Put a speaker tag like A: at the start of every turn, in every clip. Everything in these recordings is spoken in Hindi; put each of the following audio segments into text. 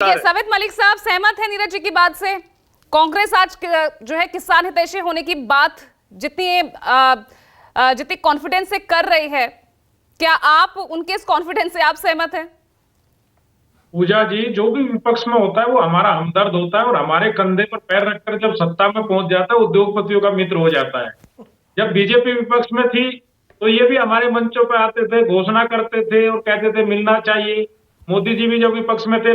A: सवित मलिक साहब सहमत है नीरज जी की बात से? कांग्रेस आज जो है किसान हितैषी होने की बात जितनी कॉन्फिडेंस से कर रही है, क्या आप उनके इस कॉन्फिडेंस से आप सहमत हैं?
B: पूजा जी, जो भी विपक्ष में होता है वो हमारा हमदर्द होता है और हमारे कंधे पर पैर रखकर जब सत्ता में पहुंच जाता है उद्योगपतियों का मित्र हो जाता है। जब बीजेपी विपक्ष में थी तो ये भी हमारे मंचों पे आते थे, घोषणा करते थे और कहते थे मिलना चाहिए। मोदी जी भी जब विपक्ष में थे,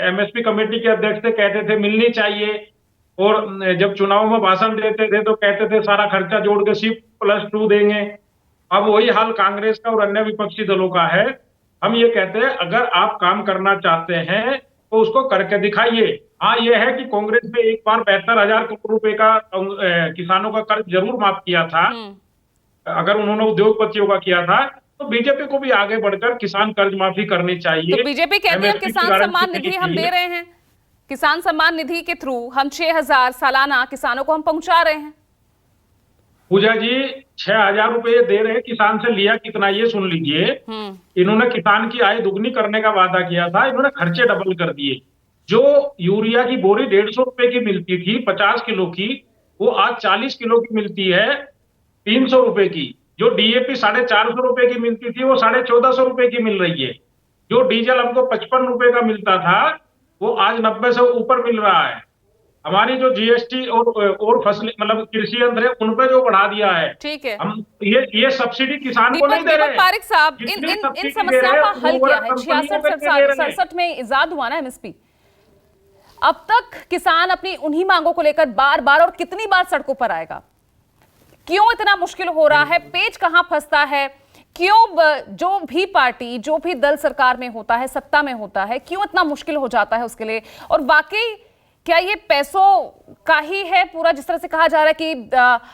B: एमएसपी कमेटी के अध्यक्ष थे, कहते थे मिलनी चाहिए। और जब चुनाव में भाषण देते थे तो कहते थे सारा खर्चा जोड़ के सिर्फ +2 देंगे। अब वही हाल कांग्रेस का और अन्य विपक्षी दलों का है। हम ये कहते हैं अगर आप काम करना चाहते हैं तो उसको करके दिखाइए। हाँ, ये है कि कांग्रेस ने एक बार 72,000 करोड़ रुपए का किसानों का कर्ज जरूर माफ किया था। अगर उन्होंने उद्योगपतियों का किया था तो बीजेपी को भी आगे बढ़कर किसान कर्ज माफी करनी चाहिए।
A: तो बीजेपी कहती है किसान सम्मान निधि हम दे रहे हैं, किसान सम्मान निधि के थ्रू हम 6,000 सालाना किसानों को हम पहुंचा रहे हैं।
B: पूजा जी, 6,000 रुपए दे रहे हैं, किसान से लिया कितना ये सुन लीजिए। इन्होंने किसान की आय दुगनी करने का वादा किया था, इन्होंने खर्चे डबल कर दिए। जो यूरिया की बोरी 150 रुपए की मिलती थी 50 किलो की, वो आज 40 किलो की मिलती है 300 रुपए की। जो डीएपी 450 रुपए की मिलती थी वो 1450 रुपए की मिल रही है। जो डीजल हमको 55 रुपए का मिलता था वो आज 90 से ऊपर मिल रहा है। हमारी जो जीएसटी और फसल मतलब कृषि यंत्र है उन पे जो बढ़ा दिया है,
A: ठीक है,
B: हम ये सब्सिडी किसान को नहीं दे रहे।
A: पारिक साहब, इन समस्याओं का हल क्या है? 66-67 में इजाद हुआ ना एमएसपी। अब तक किसान अपनी उन्हीं मांगों को लेकर बार बार और कितनी बार सड़कों पर आएगा? क्यों इतना मुश्किल हो रहा है? पेच कहां फंसता है? क्यों जो भी पार्टी, जो भी दल सरकार में होता है, सत्ता में होता है, क्यों इतना मुश्किल हो जाता है उसके लिए? और वाकई क्या ये पैसों का ही है पूरा, जिस तरह से कहा जा रहा है कि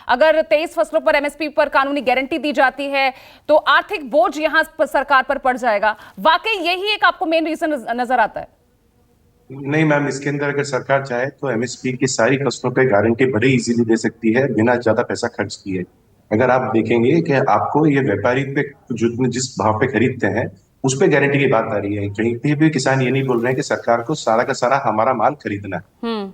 A: अगर 23 फसलों पर एमएसपी पर कानूनी गारंटी दी जाती है तो आर्थिक बोझ यहां सरकार पर पड़ जाएगा? वाकई यही एक आपको मेन रीजन नजर आता है?
C: नहीं मैम, इसके अंदर अगर सरकार चाहे तो एमएसपी की सारी फसलों पे गारंटी बड़े इजीली दे सकती है बिना ज्यादा पैसा खर्च किए। अगर आप देखेंगे कि आपको ये व्यापारी पे जिस भाव पे खरीदते हैं उस पे गारंटी की बात आ रही है। कहीं पे भी किसान ये नहीं बोल रहे हैं कि सरकार को सारा का सारा हमारा माल खरीदना है।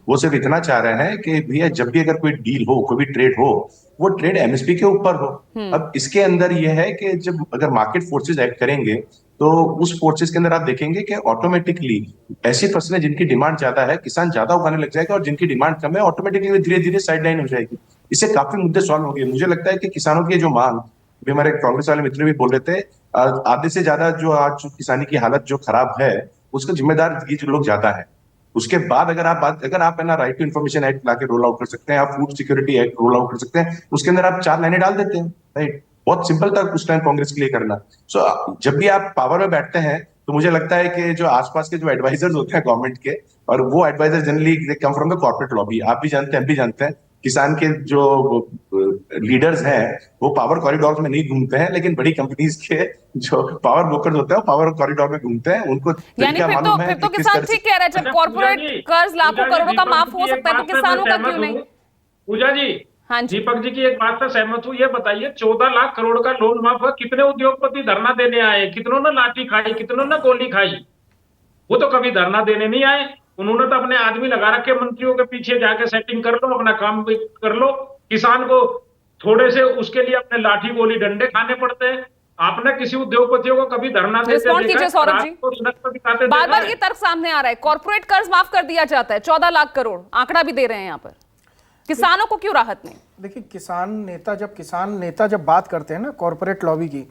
C: वो सिर्फ इतना चाह रहे हैं कि भैया जब भी अगर कोई डील हो, कोई भी ट्रेड हो, वो ट्रेड एमएसपी के ऊपर हो। अब इसके अंदर यह है कि जब अगर मार्केट फोर्सेज एक्ट करेंगे तो उस फोर्सेस के अंदर आप देखेंगे कि ऑटोमेटिकली ऐसी फसलें जिनकी डिमांड ज्यादा है किसान ज्यादा उगाने लग जाएगा और जिनकी डिमांड कम है ऑटोमेटिकली धीरे धीरे साइड लाइन हो जाएगी। इससे काफी मुद्दे सॉल्व हो गए। मुझे लगता है कि किसानों की जो मांग, भी हमारे कांग्रेस वाले मित्र भी बोल रहे थे, आधे से ज्यादा जो आज किसानी की हालत जो खराब है उसका जिम्मेदार ये जो लोग ज्यादा है। उसके बाद अगर आप है ना राइट टू इन्फॉर्मेशन एक्ट लाके रोल आउट कर सकते हैं, आप food security act roll out कर सकते हैं, उसके अंदर आप 4 लाइनें डाल देते हैं। राइट, बहुत सिंपल था उस टाइम कांग्रेस के लिए करना। जब भी आप पावर में बैठते हैं तो मुझे लगता है कि जो आसपास के जो एडवाइजर्स होते हैं गवर्नमेंट के, और वो adviser generally they come from the corporate lobby. आप भी जानते हैं, हम भी जानते हैं, किसान के जो लीडर्स हैं वो पावर कॉरिडोर में नहीं घूमते हैं, लेकिन बड़ी कंपनीज के जो पावर ब्रोकर्स होते हैं पावर कॉरिडोर में घूमते हैं। उनको
A: यानी फिर तो किसान ठीक कह रहे हैं, जब कॉर्पोरेट कर्ज लाखों करोड़ों का माफ हो सकता है तो किसानों का क्यों नहीं?
B: पूजा जी,
A: हाँ जी,
B: दीपक जी की एक बात से सहमत हूँ। ये बताइए 14 लाख करोड़ का लोन माफ हुआ, कितने उद्योगपति धरना देने आए? कितनों ने लाठी खाई, कितनों ने गोली खाई? वो तो कभी धरना देने नहीं आए। उन्होंने तो अपने आदमी लगा रखे मंत्रियों के पीछे, जाके सेटिंग कर लो, अपना काम भी कर लो। किसान को थोड़े से उसके लिए अपने लाठी गोली डंडे खाने पड़ते हैं। आपने किसी उद्योगपतियों को कभी धरना देते
A: रिस्पॉन्ड कीजिए सौरभ जी। बार बार ये तर्क सामने आ रहा है, कॉर्पोरेट कर्ज माफ कर दिया जाता है, 14 लाख करोड़ आंकड़ा भी दे रहे हैं यहाँ पर, किसानों को क्यों राहत नहीं?
D: देखिए, किसान नेता जब बात करते हैं ना कॉर्पोरेट लॉबी की,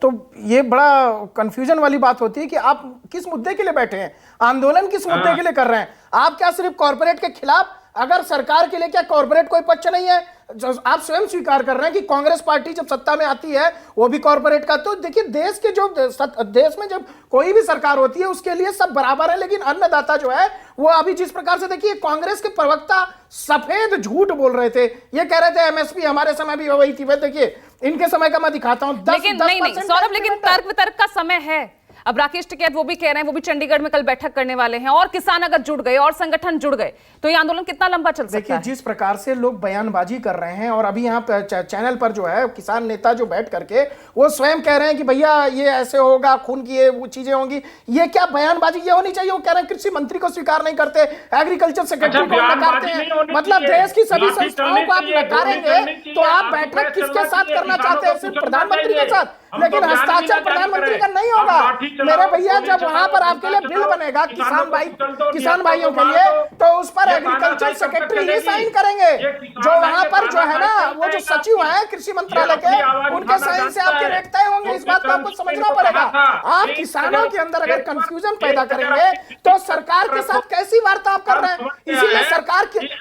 D: तो ये बड़ा कंफ्यूजन वाली बात होती है कि आप किस मुद्दे के लिए बैठे हैं, आंदोलन किस मुद्दे के लिए कर रहे हैं? आप क्या सिर्फ कॉर्पोरेट के खिलाफ? अगर सरकार के लिए क्या कॉर्पोरेट कोई पक्ष नहीं है? आप स्वयं स्वीकार कर रहे हैं कि कांग्रेस पार्टी जब सत्ता में आती है वो भी कॉर्पोरेट का। तो देखिए, देश में जब कोई भी सरकार होती है उसके लिए सब बराबर है, लेकिन अन्नदाता जो है वो अभी जिस प्रकार से, देखिए कांग्रेस के प्रवक्ता सफेद झूठ बोल रहे थे, ये कह रहे थे एमएसपी हमारे समय भी वही थी। देखिए इनके समय का मैं दिखाता हूं,
A: लेकिन नहीं सौरभ, लेकिन तर्क वितर्क का समय है। अब राकेश टिकैत वो भी कह रहे हैं, वो भी चंडीगढ़ में कल बैठक करने वाले हैं, और किसान अगर जुड़ गए और संगठन जुड़ गए तो ये आंदोलन कितना लंबा चल सकता
D: देखिए
A: है?
D: जिस प्रकार से लोग बयानबाजी कर रहे हैं, और अभी यहाँ पे चैनल पर जो है किसान नेता जो बैठ करके वो स्वयं कह रहे हैं कि भैया ये ऐसे होगा, खून की ये वो चीजें होंगी, ये क्या बयानबाजी ये होनी चाहिए? वो कह रहे हैं कृषि मंत्री को स्वीकार नहीं करते, एग्रीकल्चर सेक्रेटरी को नकारते हैं, मतलब देश की सभी संस्थाओं को आप नकारेंगे तो आप बैठक किसके साथ करना चाहते हैं? सिर्फ प्रधानमंत्री के साथ? लेकिन हस्ताक्षर प्रधानमंत्री का नहीं होगा मेरे भैया। जब वहां पर आपके लिए बिल बनेगा किसान भाइयों के लिए, तो उस पर एग्रीकल्चर सेक्रेटरी ही साइन करेंगे। जो वहां पर जो है ना, वो जो सचिव है कृषि मंत्रालय के, उनके साइन से आपके रेट तय होंगे। इस बात को आपको समझना पड़ेगा। आप किसानों के अंदर अगर कंफ्यूजन पैदा करेंगे तो सरकार के साथ कैसी वार्तालाप कर रहे हैं? इसीलिए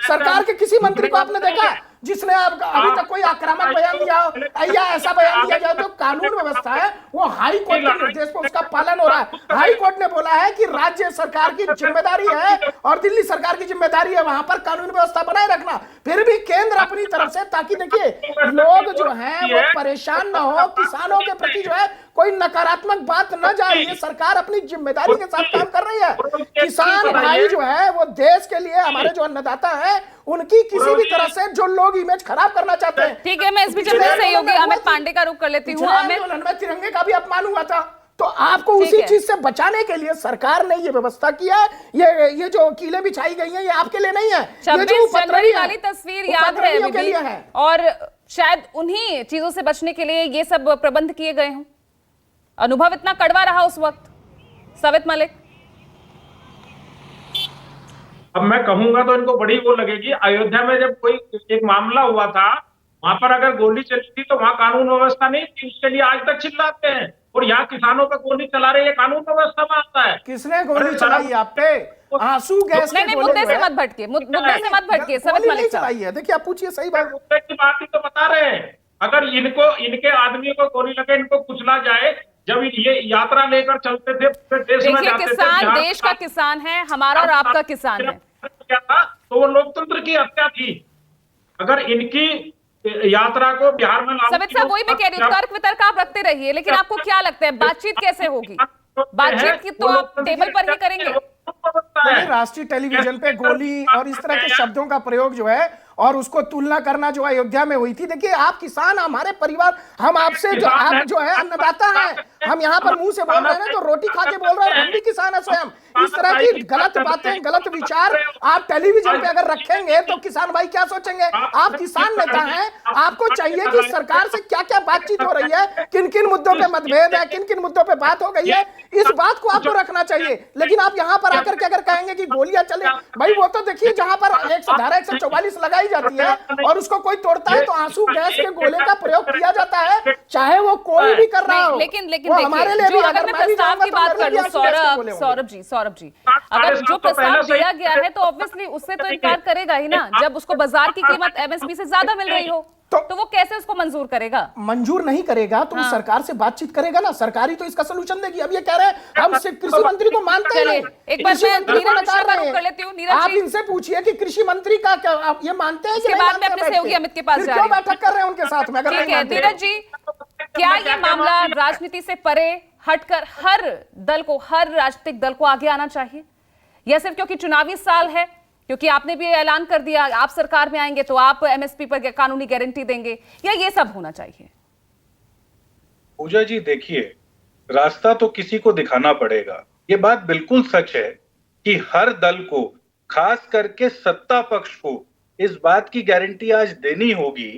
D: सरकार के किसी मंत्री को आपने देखा जिसने अभी तक कोई आक्रामक बयान दिया हो या ऐसा बयान दिया जाए? जो कानून व्यवस्था है वो हाई कोर्ट के निर्देश पर उसका पालन हो रहा है। हाई कोर्ट ने बोला है कि राज्य सरकार की जिम्मेदारी है और दिल्ली सरकार की जिम्मेदारी है वहां पर कानून व्यवस्था बनाए रखना। फिर भी केंद्र अपनी तरफ से, ताकि देखिए लोग जो हैं वो परेशान ना हो, किसानों के प्रति जो है कोई नकारात्मक बात न जाए, ये सरकार अपनी जिम्मेदारी के साथ काम कर रही है। किसान भाई जो है वो देश के लिए, हमारे जो अन्नदाता है, उनकी किसी भी तरह से जो लोग इमेज खराब करना चाहते हैं।
A: ठीक है, मैं इस बीच अपने सहयोगी अमित पांडे का रुख कर लेती हूँ।
D: अमित, तिरंगे का भी अपमान हुआ था, तो आपको उसी चीज से बचाने के लिए सरकार ने ये व्यवस्था किया है। ये जो कीलें बिछाई गई हैं ये आपके लिए नहीं है, ये जो
A: जनवरी वाली तस्वीर याद है
D: के लिए है,
A: और शायद उन्हीं चीजों से बचने के लिए ये सब प्रबंध किए गए हों। अनुभव इतना कड़वा रहा उस वक्त, सवित मलिक।
B: अब मैं कहूंगा तो इनको बड़ी वो लगेगी। अयोध्या में जब कोई एक मामला हुआ था, वहां पर अगर गोली चली थी तो वहां कानून व्यवस्था नहीं थी, उसके लिए आज तक चिल्लाते हैं। और यहाँ किसानों पे गोली चला रहे, ये कानून व्यवस्था में आता है?
D: किसने गोली चलाई आप पे? आंसू गैस
A: नहीं, मुद्दे से मत भटकिए, मुद्दे से मत भटकिए सवित मलिक
D: चलाई है। देखिए आप पूछिए, सही बात
B: मुद्दे की बात ही तो बता रहे हैं। अगर इनके आदमियों को गोली लगे, इनको कुचला जाए, जब ये यात्रा लेकर चलते थे पूरे देश में जाते थे,
A: किसान देश का किसान है, हमारा और आपका किसान है,
B: क्या था तो वो लोकतंत्र की हत्या थी। अगर इनकी यात्रा को बिहार में
A: सवित साहब, वही मैं कह रही हूँ, तर्क वितर्क आप रखते रहिए, लेकिन आपको क्या लगता है बातचीत कैसे होगी? बातचीत की तो आप टेबल पर ही करेंगे।
D: राष्ट्रीय टेलीविजन पे गोली और इस तरह के शब्दों का प्रयोग जो है, और उसको तुलना करना जो अयोध्या में हुई थी। देखिए आप किसान, हमारे परिवार, हम आपसे जो आप जो है अन्नदाता हैं, हम यहाँ पर मुंह से बोल रहे हैं तो रोटी खा के बोल रहे हैं, हम भी किसान है स्वयं। इस तरह की गलत बातें, गलत विचार आप टेलीविजन पे अगर रखेंगे तो किसान भाई क्या सोचेंगे? आप किसान नेता हैं, आपको चाहिए कि सरकार से क्या क्या बातचीत हो रही है, किन किन मुद्दों पे मतभेद है, किन किन मुद्दों पे बात हो गई है, इस बात को आपको रखना चाहिए। लेकिन आप यहाँ पर आकर के अगर कहेंगे कि गोलियां चले, भाई वो तो देखिए जहां पर धारा 144 लगाई जाती है और उसको कोई तोड़ता है तो आंसू गैस के गोले का प्रयोग किया जाता है, चाहे वो कोई भी कर रहा हो।
A: लेकिन
D: हमारे लिए भी,
A: अगर मैं प्रस्ताव की बात कर लूं, सौरभ जी, अगर जो प्रस्ताव दिया गया है तो ऑब्वियसली उससे तो इनकार करेगा ही ना, जब उसको बाजार की कीमत एमएसपी से ज्यादा मिल रही हो तो वो कैसे उसको मंजूर करेगा?
D: मंजूर नहीं करेगा तो वो सरकार से बातचीत करेगा ना, सरकार ही तो इसका सलूशन देगी। अब ये कह रहे हैं हम कृषि मंत्री को मानते हैं,
A: एक बार मैं नीरज का रुख कर लेती हूं।
D: आप इनसे पूछिए कि कृषि मंत्री का क्या आप ये मानते हैं कि नहीं?
A: बाद में अपने सहयोगी अमित के पास जा रही हूं,
D: बैठक कर रहे हैं उनके साथ में। अगर
A: नीरज जी, क्या ये मामला राजनीति से परे हटकर हर दल को, हर राजनीतिक दल को आगे आना चाहिए, या सिर्फ क्योंकि चुनावी साल है, क्योंकि आपने भी ऐलान कर दिया आप सरकार में आएंगे तो आप एमएसपी पर कानूनी गारंटी देंगे, या ये सब होना चाहिए?
E: पूजा जी देखिए, रास्ता तो किसी को दिखाना पड़ेगा। ये बात बिल्कुल सच है कि हर दल को, खास करके सत्ता पक्ष को, इस बात की गारंटी आज देनी होगी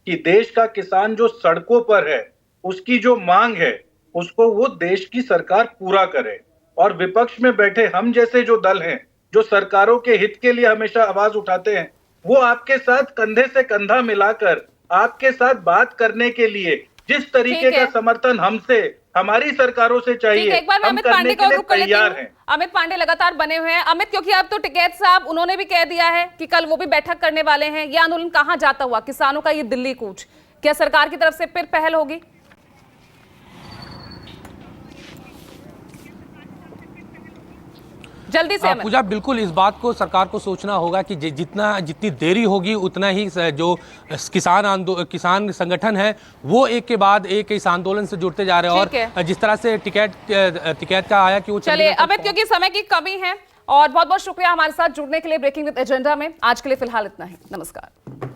E: कि देश का किसान जो सड़कों पर है, उसकी जो मांग है उसको वो देश की सरकार पूरा करे। और विपक्ष में बैठे हम जैसे जो दल हैं, जो सरकारों के हित के लिए हमेशा आवाज उठाते हैं, वो आपके साथ कंधे से कंधा मिलाकर आपके साथ बात करने के लिए जिस तरीके का समर्थन हमसे, हमारी सरकारों से चाहिए,
A: एक बार
E: हम
A: अमित
E: करने
A: पांडे
E: के लिए
A: को
E: तैयार हैं।
A: अमित पांडे लगातार बने हुए हैं। अमित, क्योंकि अब तो टिकैत साहब उन्होंने भी कह दिया है कि कल वो भी बैठक करने वाले हैं, ये आंदोलन कहां जाता हुआ, किसानों का ये दिल्ली कूच, क्या सरकार की तरफ से फिर पहल होगी? जल्दी से अमित।
F: पूजा, बिल्कुल इस बात को सरकार को सोचना होगा कि जितनी देरी होगी उतना ही जो किसान संगठन है वो एक के बाद एक इस आंदोलन से जुड़ते जा रहे हैं। और जिस तरह से टिकैत का आया कि वो
A: चलिए अमित, क्योंकि समय की कमी है, और बहुत बहुत शुक्रिया हमारे साथ जुड़ने के लिए ब्रेकिंग विद एजेंडा में। आज के लिए फिलहाल इतना ही, नमस्कार।